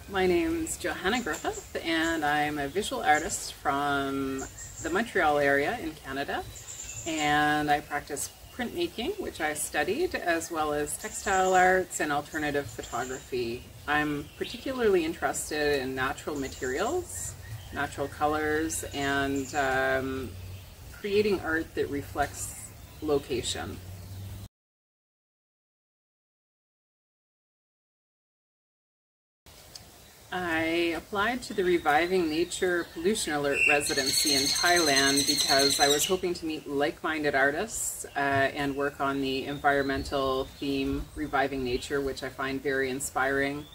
My name's Johanna Griffith, and I'm a visual artist from the Montreal area in Canada, and I practice printmaking, which I studied, as well as textile arts and alternative photography. I'm particularly interested in natural materials, natural colors, and creating art that reflects location. I applied to the Reviving Nature Pollution Alert Residency in Thailand because I was hoping to meet like-minded artists and work on the environmental theme, Reviving Nature, which I find very inspiring.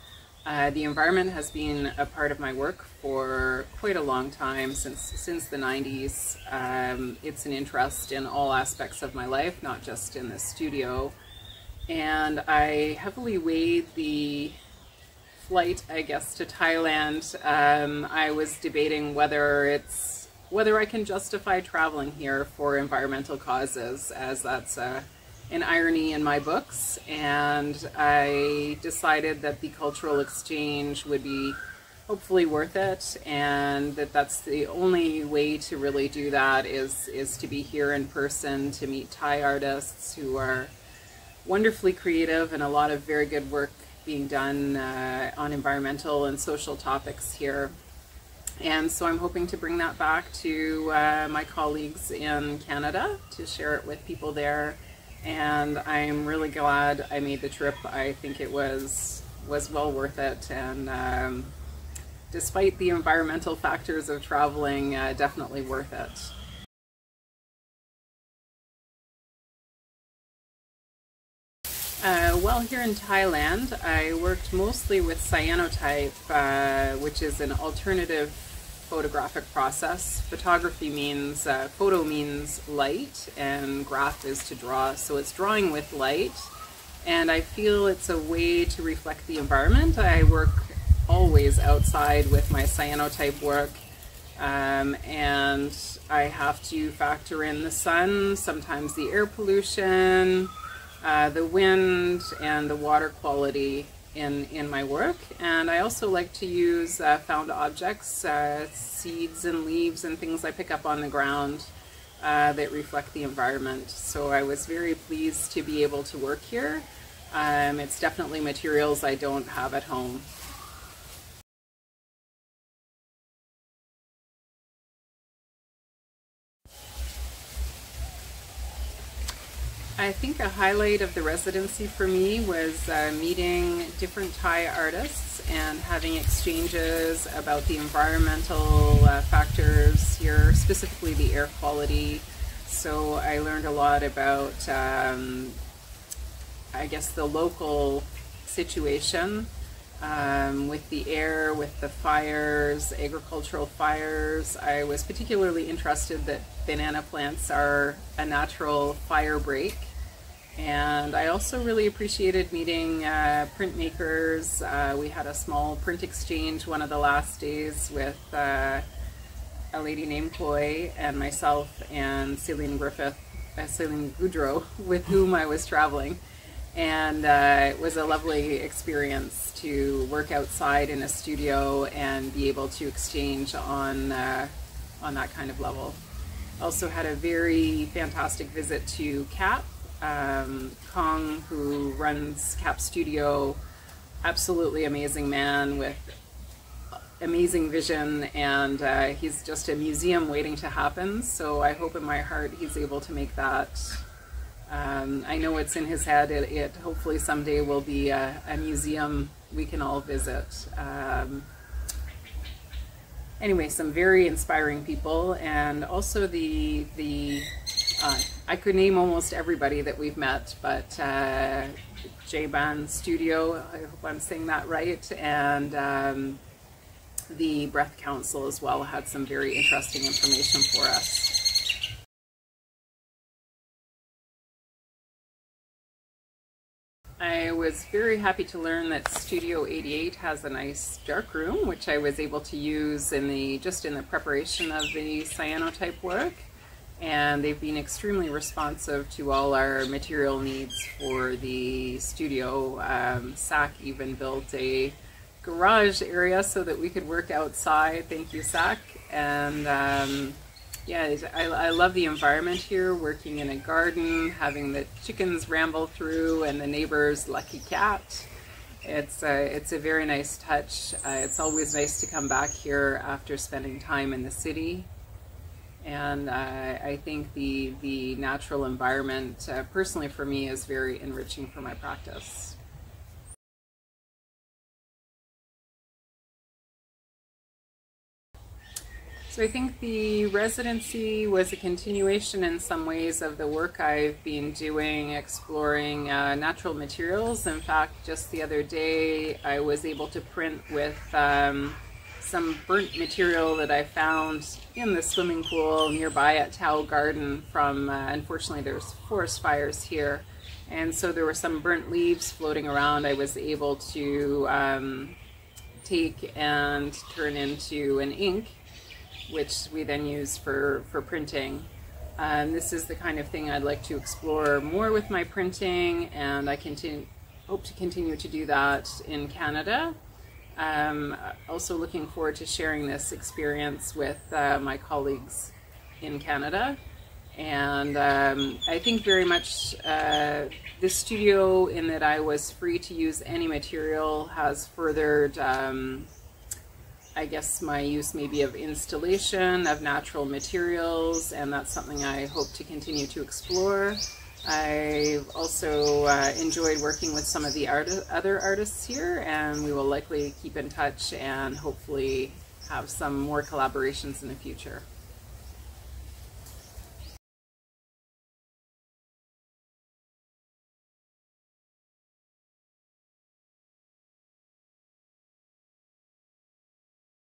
The environment has been a part of my work for quite a long time, since the 90s. It's an interest in all aspects of my life, not just in the studio. And I heavily weighed the flight, I guess, to Thailand. I was debating whether I can justify traveling here for environmental causes, as that's an irony in my books, and I decided that the cultural exchange would be hopefully worth it, and that's the only way to really do that is to be here in person, to meet Thai artists who are wonderfully creative, and a lot of very good work being done on environmental and social topics here. And so I'm hoping to bring that back to my colleagues in Canada to share it with people there. And I'm really glad I made the trip. I think it was well worth it. And despite the environmental factors of traveling, definitely worth it. Well, here in Thailand, I worked mostly with cyanotype, which is an alternative photographic process. Photography means, photo means light, and graph is to draw, so it's drawing with light. And I feel it's a way to reflect the environment. I work always outside with my cyanotype work, and I have to factor in the sun, sometimes the air pollution, the wind, and the water quality in my work. And I also like to use found objects, seeds and leaves and things I pick up on the ground that reflect the environment. So I was very pleased to be able to work here. It's definitely materials I don't have at home. I think a highlight of the residency for me was meeting different Thai artists and having exchanges about the environmental factors here, specifically the air quality. So I learned a lot about, I guess, the local situation with the air, with the fires, agricultural fires. I was particularly interested that banana plants are a natural fire break. And I also really appreciated meeting printmakers. We had a small print exchange one of the last days with a lady named Koi and myself and Céline Goudreau, with whom I was traveling. And it was a lovely experience to work outside in a studio and be able to exchange on that kind of level. Also had a very fantastic visit to Cap. Kong, who runs Cap Studio, absolutely amazing man with amazing vision, and he's just a museum waiting to happen. So I hope in my heart he's able to make that. I know it's in his head. It hopefully someday will be a museum we can all visit. Anyway, some very inspiring people, and also I could name almost everybody that we've met, but J-Ban Studio, I hope I'm saying that right, and the Breath Council as well had some very interesting information for us. I was very happy to learn that Studio 88 has a nice dark room, which I was able to use just in the preparation of the cyanotype work. And they've been extremely responsive to all our material needs for the studio. SAC even built a garage area so that we could work outside. Thank you, Zach. And yeah, I love the environment here, working in a garden, having the chickens ramble through and the neighbor's lucky cat. It's a very nice touch. It's always nice to come back here after spending time in the city. And I think the natural environment, personally for me, is very enriching for my practice. So I think the residency was a continuation in some ways of the work I've been doing, exploring natural materials. In fact, just the other day I was able to print with some burnt material that I found in the swimming pool nearby at Tao Garden from, unfortunately there's forest fires here. And so there were some burnt leaves floating around. I was able to take and turn into an ink, which we then use for printing. This is the kind of thing I'd like to explore more with my printing, and I hope to continue to do that in Canada. Also looking forward to sharing this experience with my colleagues in Canada. And I think very much this studio, in that I was free to use any material, has furthered I guess my use maybe of installation of natural materials, and that's something I hope to continue to explore. I've also enjoyed working with some of the other artists here, and we will likely keep in touch and hopefully have some more collaborations in the future.